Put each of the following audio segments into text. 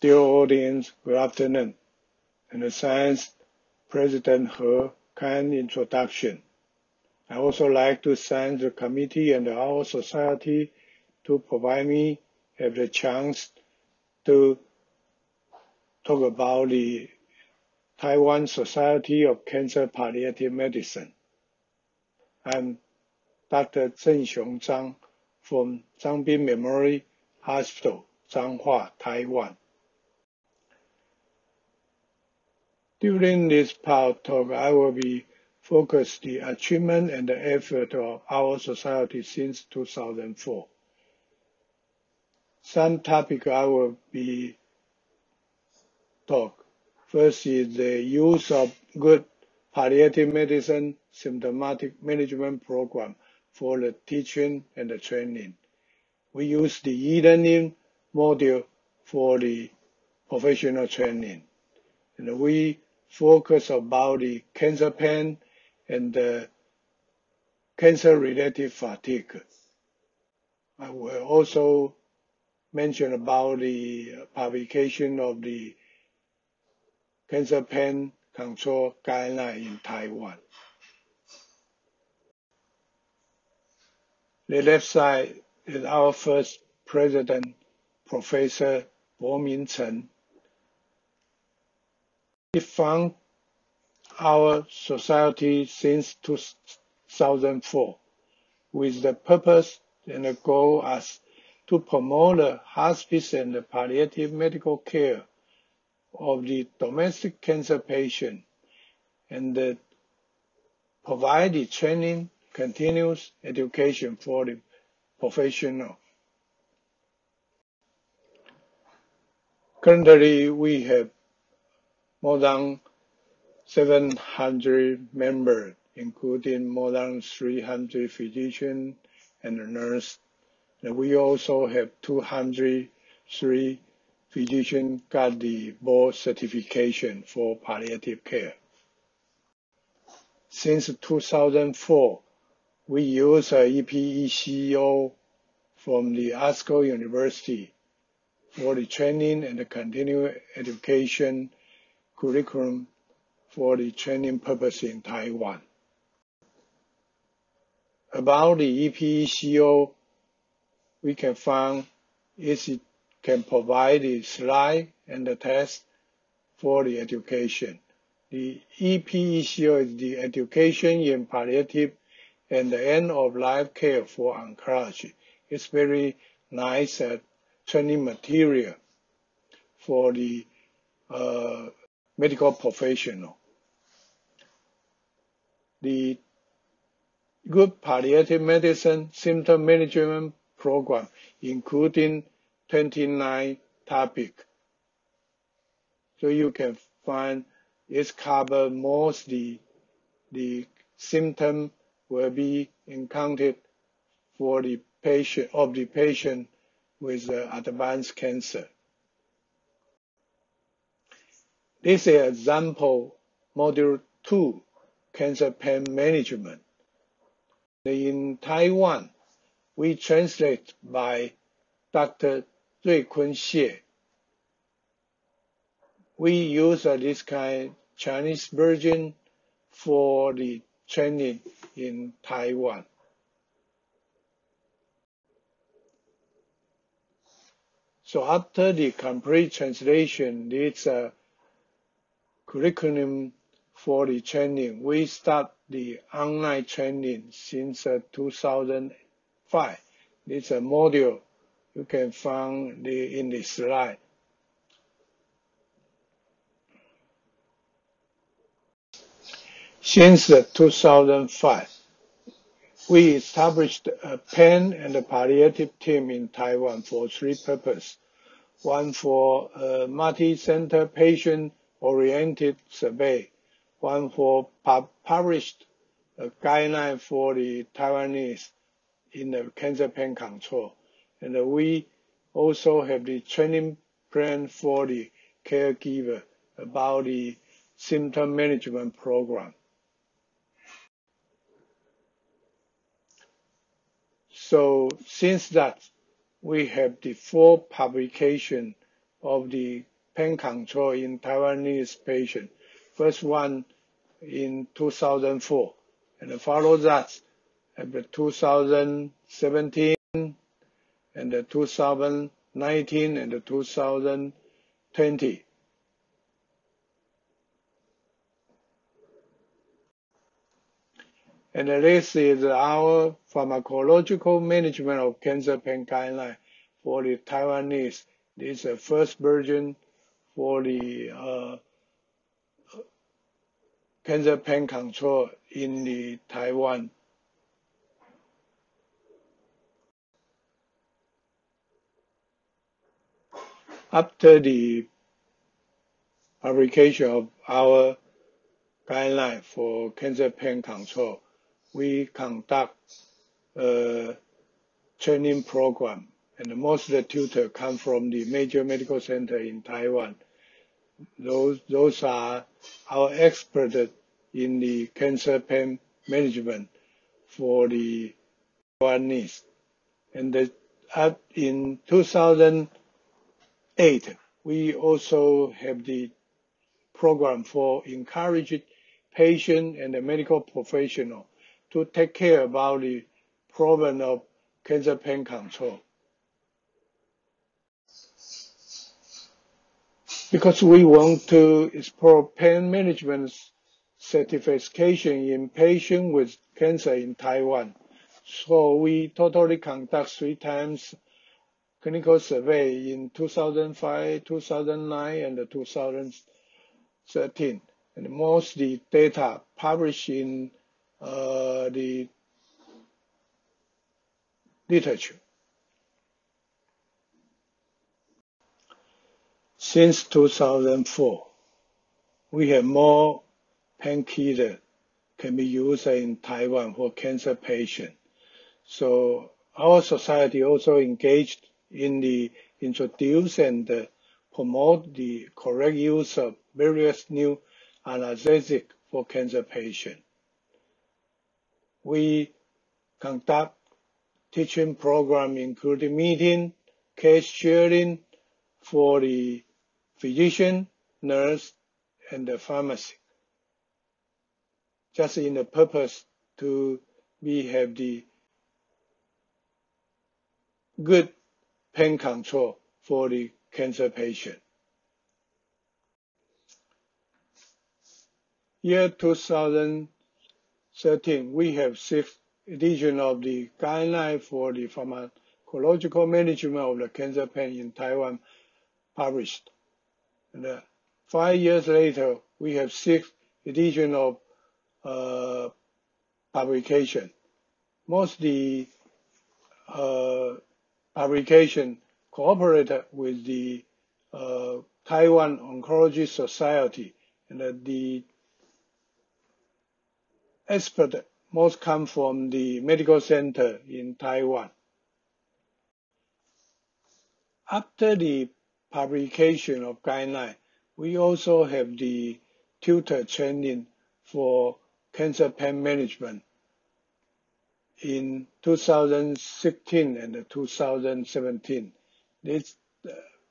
Dear audience, good afternoon. And the Science President He, kind introduction. I also like to thank the committee and our society to provide me have the chance to talk about the Taiwan Society of Cancer Palliative Medicine. I'm Dr. Zheng Zhang from Tscpm Memorial Hospital, Changhua, Taiwan. During this part talk, I will be focused the achievement and the effort of our society since 2004. Some topic I will be talk. First is the use of good palliative medicine symptomatic management program for the teaching and the training. We use the e-learning module for the professional training. And we focus about the cancer pain and the cancer-related fatigue. I will also mention about the publication of the cancer pain control guideline in Taiwan. The left side is our first president, Professor Bo Ming-chen. He founded our society since 2004 with the purpose and the goal as to promote the hospice and the palliative medical care of the domestic cancer patient and provide the training, continuous education for the professional. Currently, we have more than 700 members, including more than 300 physicians and nurses. And we also have 203 physicians got the board certification for palliative care. Since 2004, we use a EPECO from the ASCO University for the training and the continuing education curriculum for the training purpose in Taiwan. About the EPECO, we can find it can provide the slide and the test for the education. The EPECO is the education in palliative and the end-of-life care for oncology. It's very nice training material for the medical professional. The good palliative medicine symptom management program, including 29 topics. So you can find it's cover most the symptom will be encountered for the patient with advanced cancer. This is example module 2, cancer pain management. In Taiwan, we translate by Dr. Tscpm Xie. We use this kind Chinese version for the training in Taiwan. So after the complete translation, it's a curriculum for the training. We start the online training since 2005. It's a module you can find in the slide. Since 2005, we established a pain and a palliative team in Taiwan for 3 purposes. One for multi-center patient-oriented survey, one for published a guideline for the Taiwanese in the cancer pain control. And we also have the training plan for the caregiver about the symptom management program. So since that, we have the 4 publications of the pain control in Taiwanese patients. First one in 2004, and follow that at the 2017 and the 2019 and the 2020. And this is our pharmacological management of cancer pain guideline for the Taiwanese. This is the first version for the cancer pain control in the Taiwan. After the publication of our guideline for cancer pain control, we conduct a training program, and most of the tutors come from the major medical center in Taiwan. Those are our experts in the cancer pain management for the Taiwanese. And in 2008, we also have the program for encouraging patients and the medical professional to take care about the problem of cancer pain control. Because we want to explore pain management certification in patients with cancer in Taiwan. So we totally conduct 3 times clinical survey in 2005, 2009, and 2013. And most of the data published in the literature. Since 2004, we have more painkillers can be used in Taiwan for cancer patients. So our society also engaged in the introduce and promote the correct use of various new analgesics for cancer patients. We conduct teaching program including meeting, case sharing for the physician, nurse, and the pharmacy, just in the purpose to have the good pain control for the cancer patient. Year 2013, we have 6th edition of the guideline for the pharmacological management of the cancer pain in Taiwan published. And 5 years later, we have 6th edition of publication. Most of the publication cooperated with the Taiwan Oncology Society, and the experts most come from the medical center in Taiwan. After the publication of guideline, we also have the tutor training for cancer pain management in 2016 and 2017. This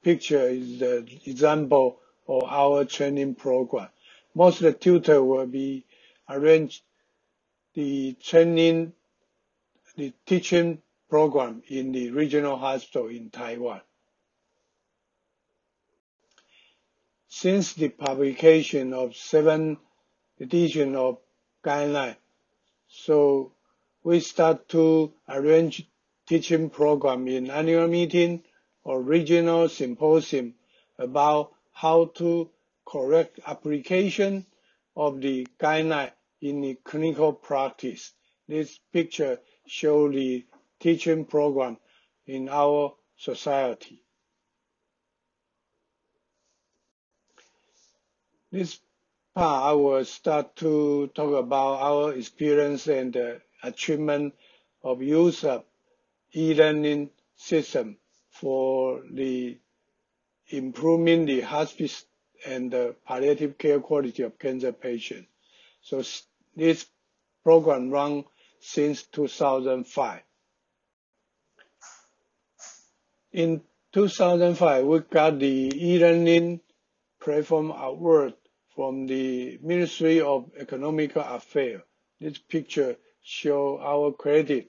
picture is the example of our training program. Most of the tutors will be arranged the training, the teaching program in the regional hospital in Taiwan. Since the publication of 7th edition of guideline, so we start to arrange teaching program in annual meeting or regional symposium about how to correct application of the guideline in the clinical practice. This picture shows the teaching program in our society. This part, I will start to talk about our experience and achievement of use of e-learning system for the improving the hospice and the palliative care quality of cancer patients. So this program run since 2005. In 2005, we got the e-learning platform award from the Ministry of Economic Affairs. This picture shows our credit.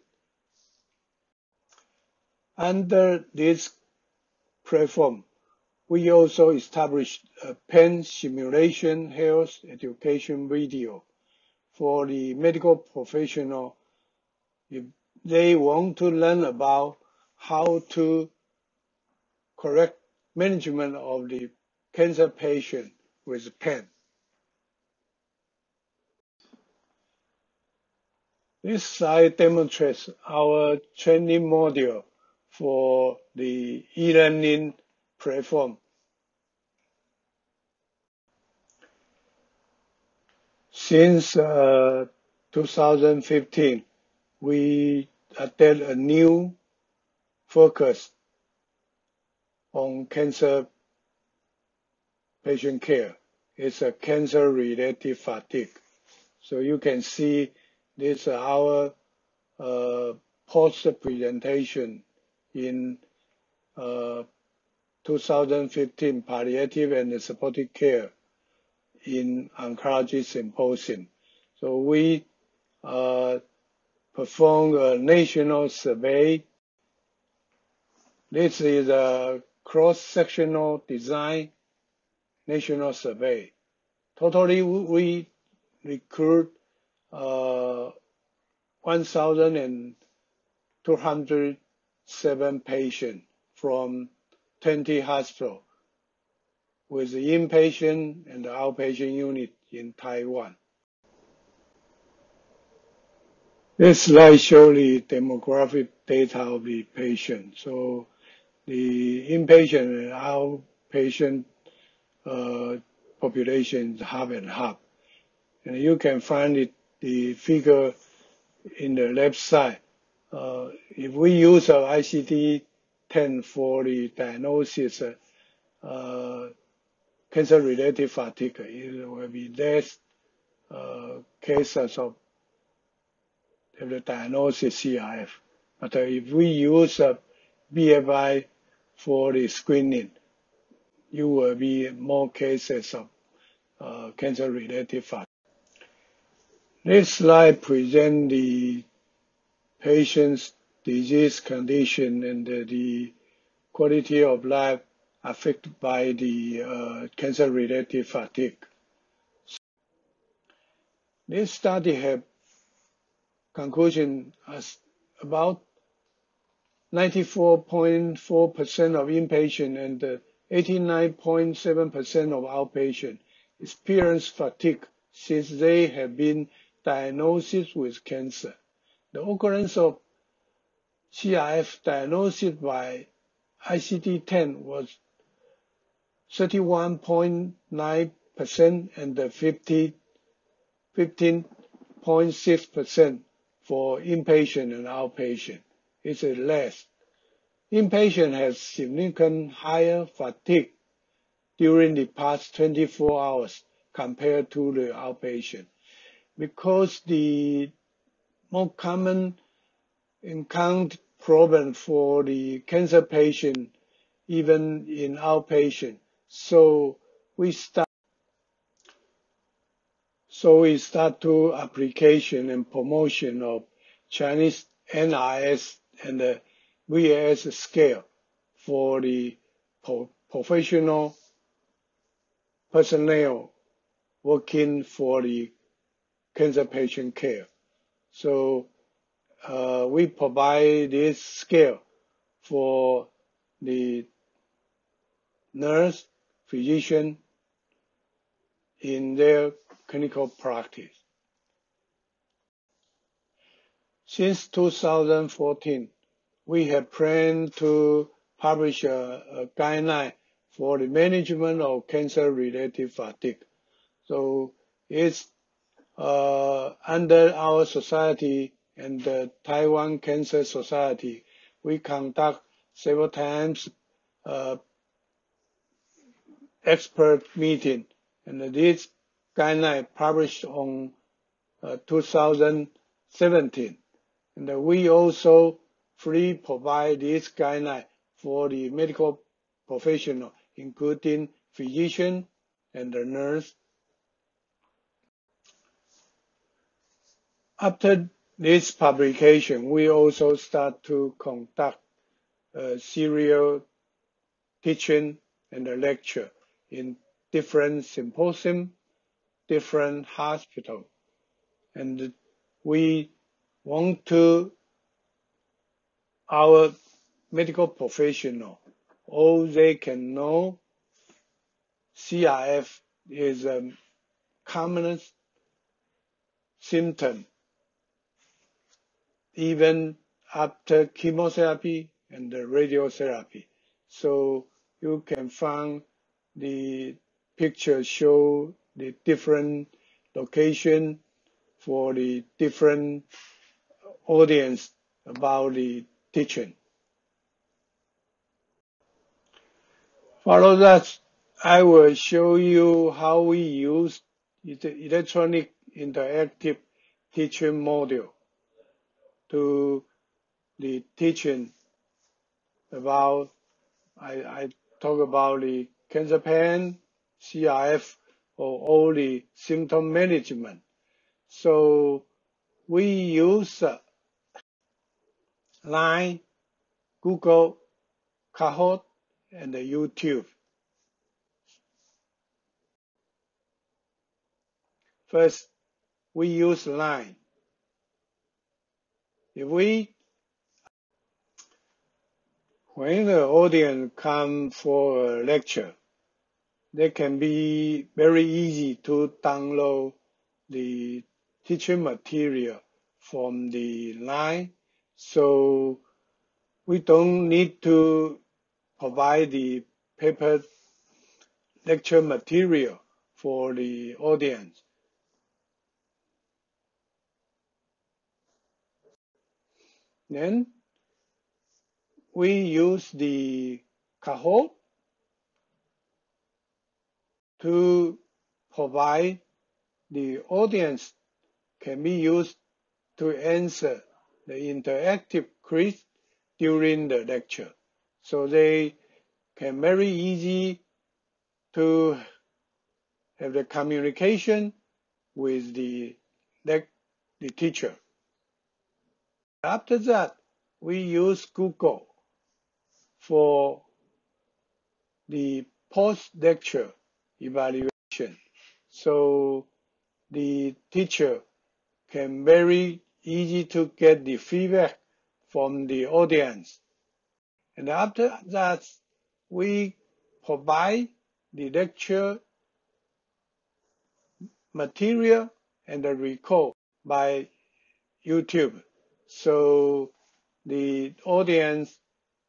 Under this platform, we also established a pen simulation health education video for the medical professional if they want to learn about how to correct management of the cancer patient with pen. This slide demonstrates our training module for the e-learning platform. Since 2015, we added a new focus on cancer patient care. It's a cancer-related fatigue. So you can see this our poster presentation in 2015 palliative and supportive care in oncology symposium. So we performed a national survey. This is a cross-sectional design national survey. Totally, we recruit 1,207 patients from 20 hospitals with the inpatient and the outpatient unit in Taiwan. This slide shows the demographic data of the patient. So the inpatient and outpatient population is half and half. And you can find the figure in the left side. If we use ICD-10 for the diagnosis, cancer-related fatigue, it will be less cases of the diagnosis CRF. But if we use BFI for the screening, you will be more cases of cancer-related fatigue. This slide presents the patient's disease condition and the quality of life affected by the cancer-related fatigue. This study had conclusion as about 94.4% of inpatient and 89.7% of outpatient experience fatigue since they have been diagnosed with cancer. The occurrence of CRF diagnosis by ICD-10 was 31.9% and 15.6% for inpatient and outpatient. It's less. Inpatient has significant higher fatigue during the past 24 hours compared to the outpatient because the more common encountered problem for the cancer patient even in outpatient. So we start to application and promotion of Chinese NRS and the VAS scale for the professional personnel working for the cancer patient care. So we provide this scale for the nurse, physician in their clinical practice. Since 2014, we have planned to publish a guideline for the management of cancer-related fatigue. So it's under our society and the Taiwan Cancer Society, we conduct several times expert meeting, and this guideline published on 2017. And we also free provide this guideline for the medical professional, including physician and the nurse. After this publication, we also start to conduct serial teaching and a lecture in different symposium, different hospitals. And we want to our medical professional, all they can know CRF is a common symptom even after chemotherapy and the radiotherapy. So you can find the picture show the different location for the different audience about the teaching. Follow that, I will show you how we use the electronic interactive teaching module to the teaching about, I talk about the Tscpm, CRF, or all the symptom management. So we use Line, Google, Kahoot, and YouTube. First, we use Line. When the audience come for a lecture, they can be very easy to download the teaching material from the Line. So we don't need to provide the paper lecture material for the audience. Then we use the Kahoot to provide the audience can be used to answer the interactive quiz during the lecture. So they can very easy to have the communication with the teacher. After that, we use Google for the post-lecture evaluation. So the teacher can very easy to get the feedback from the audience. And after that, we provide the lecture material and the record by YouTube. So the audience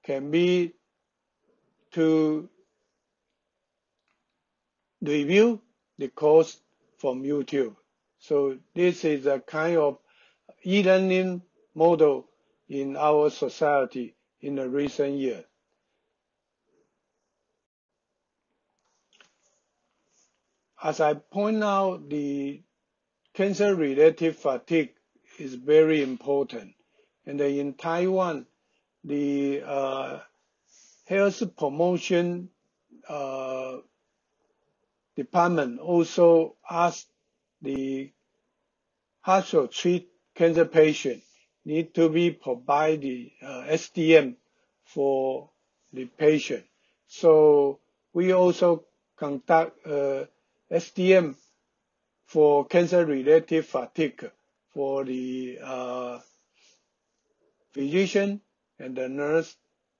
can be to review the course from YouTube. So this is a kind of e-learning model in our society in the recent years. As I point out, the cancer-related fatigue is very important. And in Taiwan, the health promotion department also asked the hospital treat cancer patient need to be provided SDM for the patient. So we also conduct SDM for cancer-related fatigue for the physician and the nurse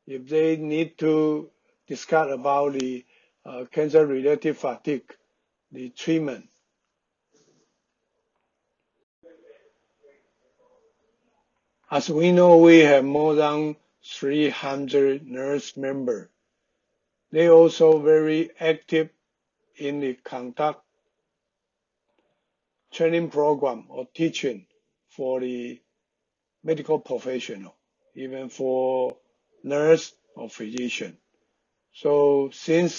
if they need to discuss about the cancer-related fatigue, the treatment. As we know, we have more than 300 nurse members. They also very active in the conduct training program or teaching for the medical professional, even for nurse or physician. So since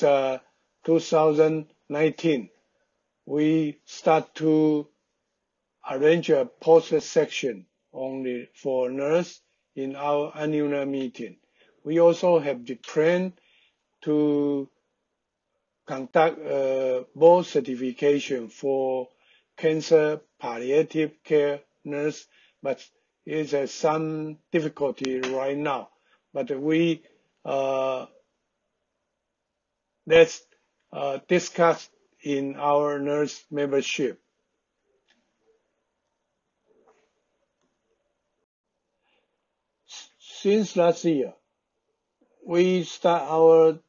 2019, we start to arrange a poster section only for nurse in our annual meeting. We also have the plan to conduct a board certification for cancer palliative care nurse, but it has some difficulty right now. But let's discuss in our nurse membership. Since last year, we start our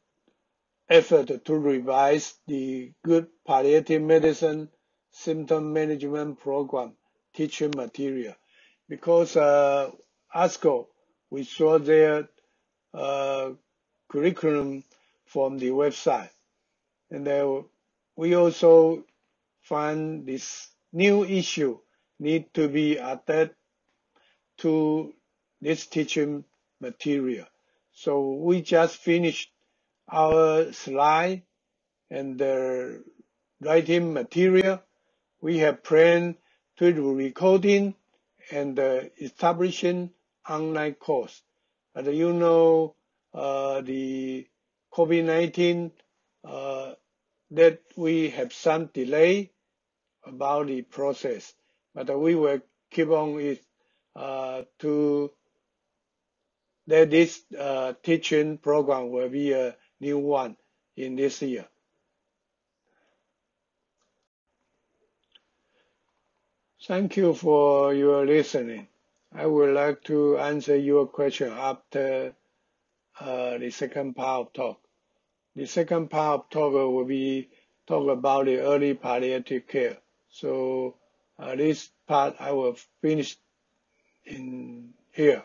effort to revise the Good Palliative Medicine Symptom Management Program teaching material because ASCO, we saw their curriculum from the website. And we also find this new issue need to be added to this teaching material. So we just finished our slide and the writing material. We have planned to do recording and establishing online course. But the COVID-19 that we have some delay about the process, but we will keep on it to that this teaching program will be a new one in this year. Thank you for your listening. I would like to answer your question after the second part of talk. The second part of talk will be talk about the early palliative care. So this part I will finish in here.